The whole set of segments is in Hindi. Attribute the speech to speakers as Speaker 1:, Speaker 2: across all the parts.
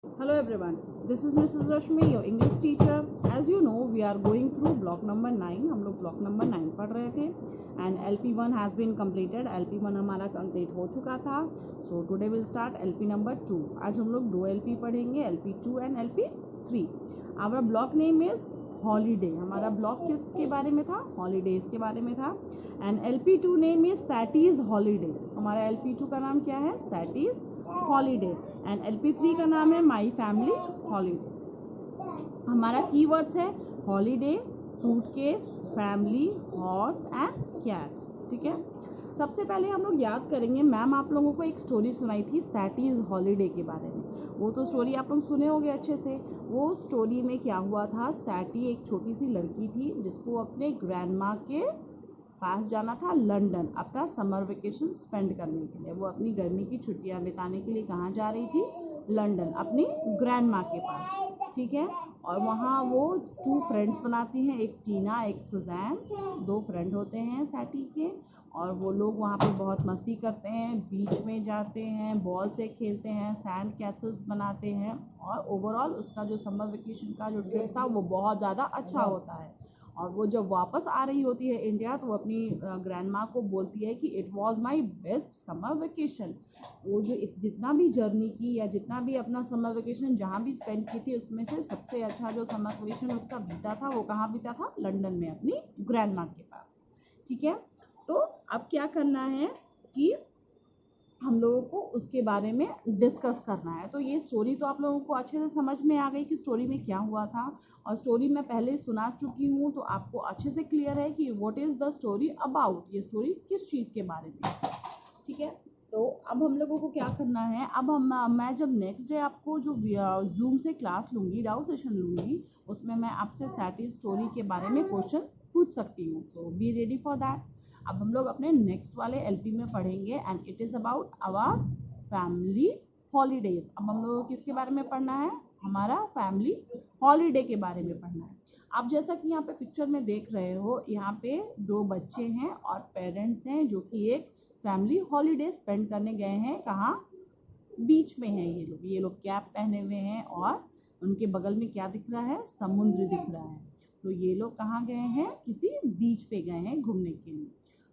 Speaker 1: Hello everyone, this is Mrs. Rashmi, your English teacher. As you know, we are going through block number 9. हम लोग block number 9 पढ़ रहे थे and LP1 has been completed. LP1 हमारा complete हो चुका था. So today we'll start LP number 2. आज हम लोग 2 LP पढ़ेंगे, LP2 and LP3. Our block name is holiday. हमारा ब्लॉक किसके बारे में था? हॉलीडेज के बारे में था. And LP2 name is Sadie's holiday. हमारा LP2 का नाम क्या है? सैटीज हॉलीडे. एंड LP3 का नाम है माई फैमिली हॉलीडे. हमारा कीवर्ड्स है holiday, suitcase, family, horse and cat. ठीक है. सबसे पहले हम लोग याद करेंगे, मैम आप लोगों को एक स्टोरी सुनाई थी सैटीज हॉलीडे के बारे में. वो तो स्टोरी आप लोग सुने होंगे अच्छे से. वो स्टोरी में क्या हुआ था, सैटी एक छोटी सी लड़की थी जिसको अपने ग्रैंडमा के पास जाना था लंदन अपना समर वेकेशन स्पेंड करने के लिए. वो अपनी गर्मी की छुट्टियां बिताने के लिए कहाँ जा रही थी? लंदन, अपनी ग्रैंडमा के पास. ठीक है. और वहाँ वो 2 फ्रेंड्स बनाती हैं, एक टीना एक सुजैन. 2 फ्रेंड होते हैं सैटी के. और वो लोग वहाँ पे बहुत मस्ती करते हैं, बीच में जाते हैं, बॉल से खेलते हैं, सैंड कैसल्स बनाते हैं. और ओवरऑल उसका जो समर वेकेशन का जो ट्रिप था वो बहुत ज़्यादा अच्छा होता है. और वो जब वापस आ रही होती है इंडिया तो वो अपनी ग्रैंडमा को बोलती है कि it was my best summer vacation. वो जो जितना भी जर्नी की या जितना भी अपना समर वेकेशन जहाँ भी स्पेंड की थी उसमें से सबसे अच्छा जो समर वेकेशन उसका बीता था वो कहाँ बीता था? लंदन में, अपनी ग्रैंडमा के पास. ठीक है. तो अब क्या करना है कि हम लोगों को उसके बारे में डिस्कस करना है. तो ये स्टोरी तो आप लोगों को अच्छे से समझ में आ गई कि स्टोरी में क्या हुआ था. और स्टोरी मैं पहले सुना चुकी हूँ तो आपको अच्छे से क्लियर है कि what is the story about. ये स्टोरी किस चीज़ के बारे में. ठीक है. तो अब हम लोगों को क्या करना है, अब मैं जब नेक्स्ट डे आपको जो जूम से क्लास लूँगी, डाउट सेशन लूँगी, उसमें मैं आपसे सैटी स्टोरी के बारे में क्वेश्चन पूछ सकती हूँ. So be ready for that. अब हम लोग अपने नेक्स्ट वाले LP में पढ़ेंगे and it is about our family holidays. अब हम लोग किसके बारे में पढ़ना है? हमारा फैमिली हॉलीडे के बारे में पढ़ना है. आप जैसा कि यहाँ पे पिक्चर में देख रहे हो, यहाँ पे 2 बच्चे हैं और पेरेंट्स हैं जो कि एक फैमिली हॉलीडे स्पेंड करने गए हैं. कहाँ? बीच में हैं ये लोग कैप पहने हुए हैं और उनके बगल में क्या दिख रहा है? समुद्र दिख रहा है. तो ये लोग कहाँ गए हैं? किसी बीच पे गए हैं घूमने के लिए.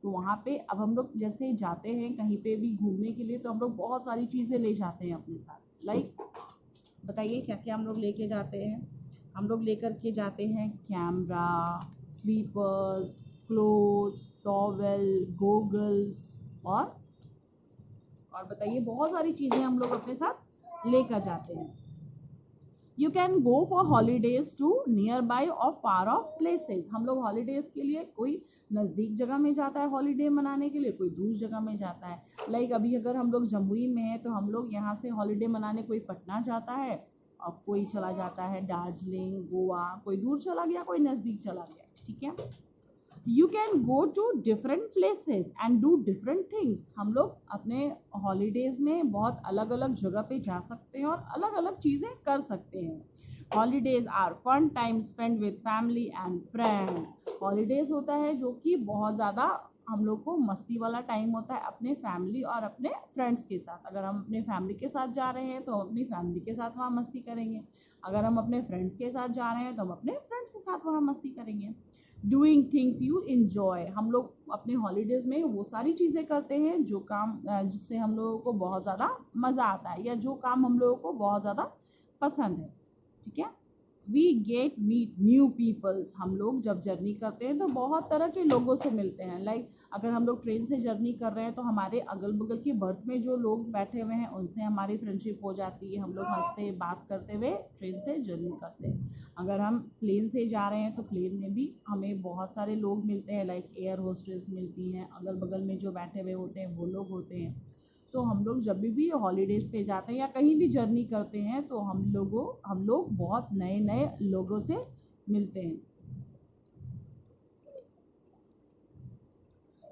Speaker 1: तो वहाँ पे अब हम लोग जैसे जाते हैं कहीं पे भी घूमने के लिए तो हम लोग बहुत सारी चीज़ें ले जाते हैं अपने साथ. लाइक बताइए क्या क्या हम लोग लेके जाते हैं. हम लोग लेकर के जाते हैं camera, slippers, clothes, towel, goggles और बताइए बहुत सारी चीज़ें हम लोग अपने साथ लेकर जाते हैं. You can go for holidays to nearby और फार ऑफ प्लेसेस. हम लोग हॉलीडेज के लिए कोई नज़दीक जगह में जाता है हॉलीडे मनाने के लिए, कोई दूर जगह में जाता है. लाइक अभी अगर हम लोग जमुई में हैं तो हम लोग यहाँ से हॉलीडे मनाने कोई पटना जाता है और कोई चला जाता है दार्जिलिंग, गोवा. कोई दूर चला गया, कोई नज़दीक चला गया. ठीक है. You can go to different places and do different things. हम लोग अपने हॉलीडेज में बहुत अलग अलग जगह पे जा सकते हैं और अलग अलग चीज़ें कर सकते हैं. Holidays are fun time spend with family and friend. Holidays होता है जो कि बहुत ज़्यादा हम लोग को मस्ती वाला टाइम होता है अपने फैमिली और अपने फ्रेंड्स के साथ. अगर हम अपने फैमिली के साथ जा रहे हैं तो हम अपनी फैमिली के साथ वहाँ मस्ती करेंगे. अगर हम अपने फ्रेंड्स के साथ जा रहे हैं तो हम अपने फ्रेंड्स के साथ वहाँ मस्ती करेंगे. Doing things you enjoy. हम लोग अपने हॉलीडेज़ में वो सारी चीज़ें करते हैं जो काम जिससे हम लोगों को बहुत ज़्यादा मज़ा आता है या जो काम हम लोगों को बहुत ज़्यादा पसंद है. ठीक है. We get meet new peoples. हम लोग जब जर्नी करते हैं तो बहुत तरह के लोगों से मिलते हैं. लाइक अगर हम लोग ट्रेन से जर्नी कर रहे हैं तो हमारे अगल बगल की बर्थ में जो लोग बैठे हुए हैं उनसे हमारी फ्रेंडशिप हो जाती है. हम लोग हंसते बात करते हुए ट्रेन से जर्नी करते हैं. अगर हम प्लेन से जा रहे हैं तो प्लेन में भी हमें बहुत सारे लोग मिलते हैं. लाइक एयर होस्टेस मिलती हैं, अगल बगल में जो बैठे हुए होते हैं वो लोग होते हैं. तो हम लोग जब भी हॉलीडेज़ पे जाते हैं या कहीं भी जर्नी करते हैं तो हम लोग बहुत नए नए लोगों से मिलते हैं.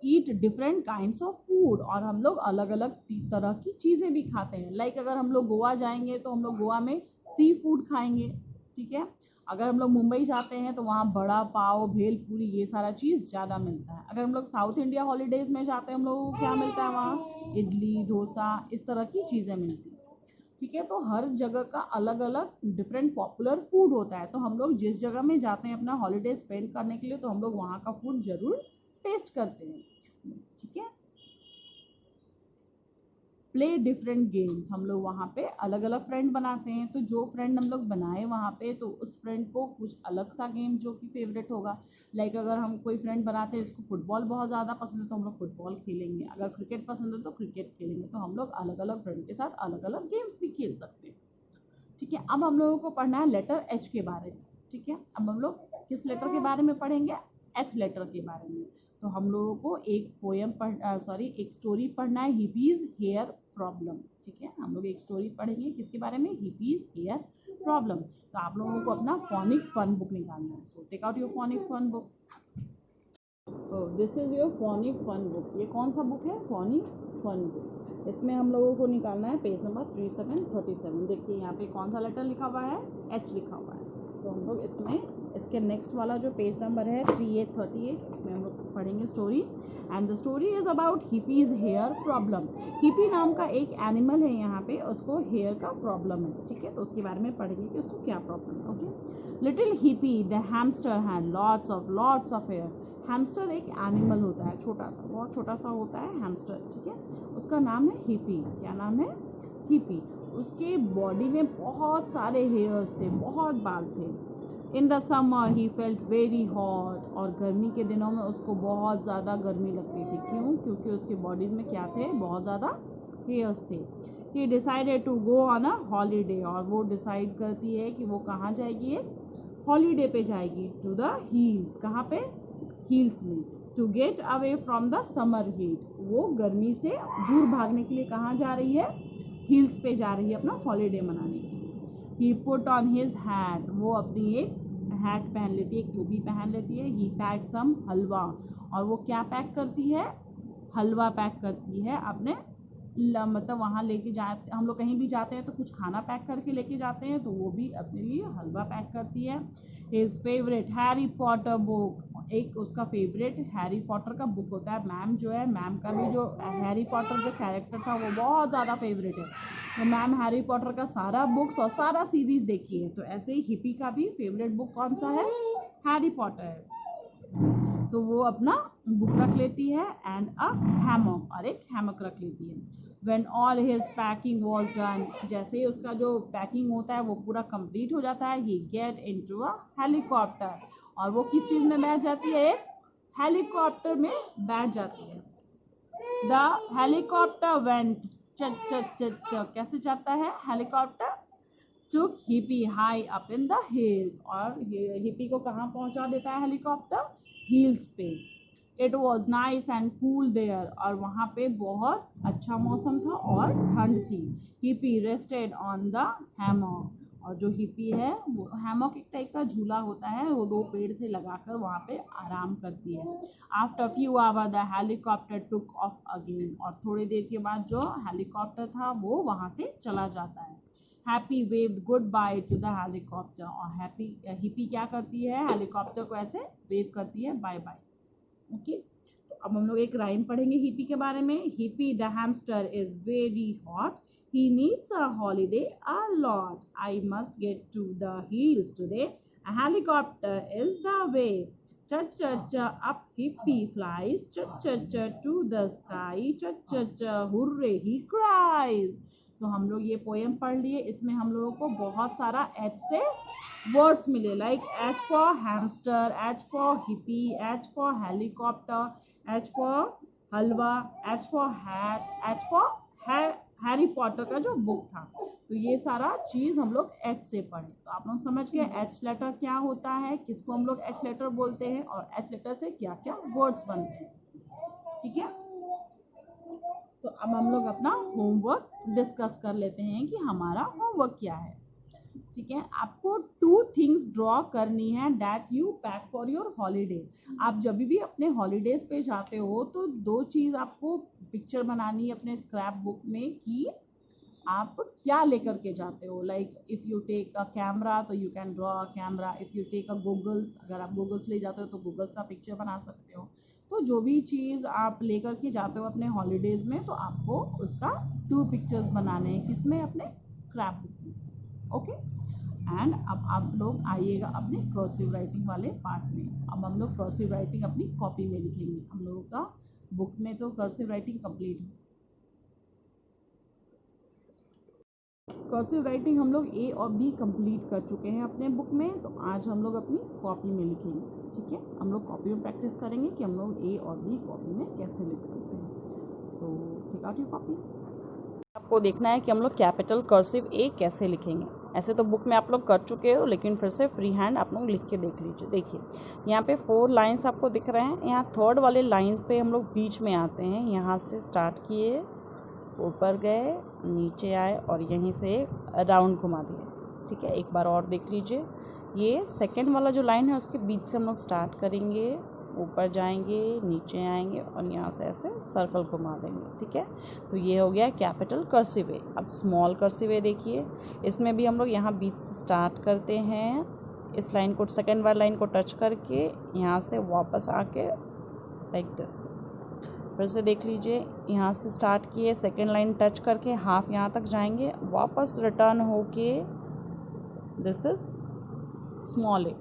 Speaker 1: Eat different kinds of food. और हम लोग अलग अलग तरह की चीज़ें भी खाते हैं. लाइक अगर हम लोग गोवा जाएंगे तो हम लोग गोवा में सी फूड खाएंगे. ठीक है. अगर हम लोग मुंबई जाते हैं तो वहाँ बड़ा पाव, भेल पूरी ये सारा चीज़ ज़्यादा मिलता है. अगर हम लोग साउथ इंडिया हॉलीडेज़ में जाते हैं हम लोगों को क्या मिलता है वहाँ? इडली, डोसा, इस तरह की चीज़ें मिलती हैं. ठीक है। तो हर जगह का अलग अलग डिफरेंट पॉपुलर फूड होता है, तो हम लोग जिस जगह में जाते हैं अपना हॉलीडे स्पेंड करने के लिए तो हम लोग वहाँ का फूड जरूर टेस्ट करते हैं, ठीक है। प्ले डिफरेंट गेम्स, हम लोग वहाँ पे अलग अलग फ्रेंड बनाते हैं, तो जो फ्रेंड हम लोग बनाए वहाँ पे तो उस फ्रेंड को कुछ अलग सा गेम जो कि फेवरेट होगा। लाइक अगर हम कोई फ्रेंड बनाते हैं जिसको फुटबॉल बहुत ज़्यादा पसंद है तो हम लोग फुटबॉल खेलेंगे, अगर क्रिकेट पसंद है तो क्रिकेट खेलेंगे। तो हम लोग अलग अलग फ्रेंड के साथ अलग अलग गेम्स भी खेल सकते हैं, ठीक है। अब हम लोगों को पढ़ना है लेटर एच के बारे में, ठीक है। अब हम लोग किस लेटर के बारे में पढ़ेंगे, एच लेटर के बारे में। तो हम लोगों को एक पोएम एक स्टोरी पढ़ना है, हिपीज हेयर प्रॉब्लम, ठीक है। हम लोग एक स्टोरी पढ़ेंगे किसके बारे में, हिपीज हेयर प्रॉब्लम। तो आप लोगों को अपना फोनिक फन बुक निकालना है। So take out your phonic fun book. This is your phonic fun book. ये कौन सा बुक है, फोनिक फन बुक। इसमें हम लोगों को निकालना है पेज नंबर 3737। देखिए यहाँ पे कौन सा लेटर लिखा हुआ है, एच लिखा हुआ है। तो हम लोग इसमें इसके नेक्स्ट वाला जो पेज नंबर है 3838, उसमें हम लोग पढ़ेंगे story. And the story is about Hippy's hair problem. Hippy नाम का एक एनिमल है यहाँ पे, उसको हेयर का प्रॉब्लम है, ठीक है। तो उसके बारे में पढ़ेंगे कि उसको क्या प्रॉब्लम है, okay. Little Hippy the hamster had lots of hair. Hamster एक एनिमल होता है, छोटा सा, बहुत छोटा सा होता है हैमस्टर, ठीक है। उसका नाम है हिपी। क्या नाम है, हिपी। उसके बॉडी में बहुत सारे हेयर्स थे, बहुत बाल थे। In the summer he felt very hot. और गर्मी के दिनों में उसको बहुत ज़्यादा गर्मी लगती थी। क्यों, क्योंकि उसके बॉडी में क्या थे, बहुत ज़्यादा हेयर्स थे। He decided to go on a holiday. और वो डिसाइड करती है कि वो कहाँ जाएगी, एक हॉलीडे पे जाएगी। टू द हील्स, कहाँ पे, हील्स में। To get away from the summer heat. वो गर्मी से दूर भागने के लिए कहाँ जा रही है, हिल्स पे जा रही है अपना हॉलीडे मनाने के लिए। ही पुट ऑन हिज हैट। वो अपनी एक हैट पहन लेती है, एक टोपी पहन लेती है। ही पैक सम हलवा। और वो क्या पैक करती है, हलवा पैक करती है अपने मतलब वहाँ लेके जाते, हम लोग कहीं भी जाते हैं तो कुछ खाना पैक करके लेके जाते हैं, तो वो भी अपने लिए हलवा पैक करती है। His favourite Harry Potter book. एक उसका फेवरेट हैरी पॉटर का बुक होता है। मैम जो है, मैम का भी जो हैरी पॉटर जो कैरेक्टर था वो बहुत ज़्यादा फेवरेट है, तो मैम हैरी पॉटर का सारा बुक्स और सारा सीरीज देखी है। तो ऐसे ही हिपी का भी फेवरेट बुक कौन सा है, हैरी पॉटर है। तो वो अपना बुक रख लेती है एंड अ हैमक, और एक हैमक रख लेती है। When all his packing was done, जैसे ही उसका जो पैकिंग होता है वो पूरा कंप्लीट हो जाता है, he get into a helicopter। और वो किस चीज़ में बैठ जाती है, एक हेलीकॉप्टर में बैठ जाती है। The helicopter went च च च च, कैसे जाता है helicopter, took Hippy high up in the hills. और हिपी को कहाँ पहुँचा देता है हेलीकॉप्टर, हिल्स पे। It was nice and cool there. और वहाँ पे बहुत अच्छा मौसम था और ठंड थी। Hippy rested on the hammock. और जो हिपी है वो हैमॉक एक टाइप का झूला होता है, वो दो पेड़ से लगाकर वहाँ पे आराम करती है। After few hour the helicopter took off again. और थोड़ी देर के बाद जो हेलीकॉप्टर था वो वहाँ से चला जाता है। Happy waived good by two the helicopter. और हिपी क्या करती है, हेलीकॉप्टर को ऐसे वेव करती है बाय बाय, ओके। तो अब हम लोग एक राइम पढ़ेंगे हिपी के बारे में। Hippy the hamster is very hot, he needs a holiday a lot, I must get to the hills today, a helicopter is the way, च च च अप हिपी फ्लाइज, च च च टू द स्काई, च च च हुर्रे ही क्राइज। तो हम लोग ये पोएम पढ़ लिए, इसमें हम लोगों को बहुत सारा एच से वर्ड्स मिले, like H for hamster, H for hippie, H for helicopter, H for halwa, H for hat, H for Harry Potter का जो बुक था। तो ये सारा चीज़ हम लोग एच से पढ़े। तो आप लोग समझ गए एच लेटर क्या होता है, किसको हम लोग एच लेटर बोलते हैं, और एच लेटर से क्या क्या वर्ड्स बनते हैं, ठीक है। तो अब हम लोग अपना होमवर्क डिस्कस कर लेते हैं कि हमारा होमवर्क क्या है, ठीक है। आपको 2 थिंग्स ड्रॉ करनी है that you pack for your holiday. आप जब भी अपने हॉलीडेज पे जाते हो तो 2 चीज़ आपको पिक्चर बनानी है अपने स्क्रैप बुक में कि आप क्या लेकर के जाते हो। Like if you take a camera तो you can draw a camera, if you take a goggles, अगर आप गूगल्स ले जाते हो तो गूगल्स का पिक्चर बना सकते हो। तो जो भी चीज़ आप लेकर के जाते हो अपने हॉलीडेज़ में, तो आपको उसका 2 पिक्चर्स बनाने हैं, किसमें, अपने स्क्रैप बुक में। ओके, एंड अब आप लोग आइएगा अपने कर्सिव राइटिंग वाले पार्ट में। अब हम लोग कर्सिव राइटिंग अपनी कॉपी में लिखेंगे। हम लोगों का बुक में तो कर्सिव राइटिंग कंप्लीट है। कर्सिव राइटिंग हम लोग ए और बी कंप्लीट कर चुके हैं अपने बुक में, तो आज हम लोग अपनी कॉपी में लिखेंगे। ठीक है, हम लोग कॉपी में प्रैक्टिस करेंगे कि हम लोग ए और बी कॉपी में कैसे लिख सकते हैं। So take out your copy. आपको देखना है कि हम लोग कैपिटल कर्सिव ए कैसे लिखेंगे। ऐसे तो बुक में आप लोग कर चुके हो, लेकिन फिर से फ्री हैंड आप लोग लिख के देख लीजिए। देखिए यहाँ पे 4 लाइन्स आपको दिख रहे हैं। यहाँ 3rd वाले लाइन पे हम लोग बीच में आते हैं। यहाँ से स्टार्ट किए, ऊपर गए, नीचे आए और यहीं से राउंड घुमा दिए। ठीक है, एक बार और देख लीजिए। ये 2nd वाला जो लाइन है उसके बीच से हम लोग स्टार्ट करेंगे, ऊपर जाएंगे, नीचे आएंगे और यहाँ से ऐसे सर्कल घुमा देंगे। ठीक है, तो ये हो गया कैपिटल कर्सिव ए। अब स्मॉल कर्सिव ए देखिए, इसमें भी हम लोग यहाँ बीच से स्टार्ट करते हैं, इस लाइन को 2nd वाली लाइन को टच करके यहाँ से वापस आके लाइक दिस। फिर से देख लीजिए, यहाँ से स्टार्ट किए, 2nd लाइन टच करके हाफ यहाँ तक जाएंगे, वापस रिटर्न होके दिस इज स्मॉल ए।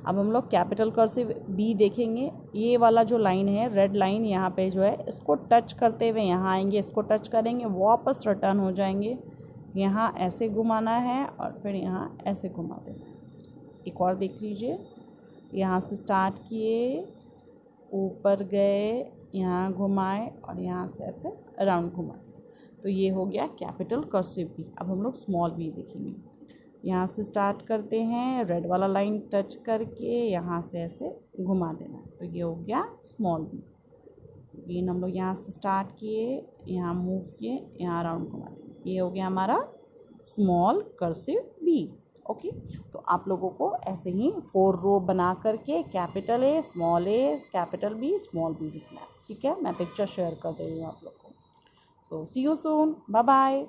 Speaker 1: अब हम लोग कैपिटल कर्सिव बी देखेंगे। ये वाला जो लाइन है, रेड लाइन, यहाँ पे जो है इसको टच करते हुए यहाँ आएंगे, इसको टच करेंगे, वापस रिटर्न हो जाएंगे, यहाँ ऐसे घुमाना है और फिर यहाँ ऐसे घुमा देना है। एक और देख लीजिए, यहाँ से स्टार्ट किए, ऊपर गए, यहाँ घुमाए और यहाँ से ऐसे राउंड घुमा दिए। तो ये हो गया कैपिटल कर्सिव बी। अब हम लोग स्मॉल बी देखेंगे। यहाँ से स्टार्ट करते हैं, रेड वाला लाइन टच करके यहाँ से ऐसे घुमा देना। तो ये हो गया स्मॉल बी। अगेन हम लोग यहाँ से स्टार्ट किए, यहाँ मूव किए, यहाँ राउंड घुमा दिए। ये हो गया हमारा स्मॉल कर्सिव बी। ओके, तो आप लोगों को ऐसे ही 4 रो बना करके capital A, small A, capital B, small B लिखना है। ठीक है, मैं पिक्चर शेयर कर दे रही हूँ आप लोग को। सो सी यू सून, बाय बाय।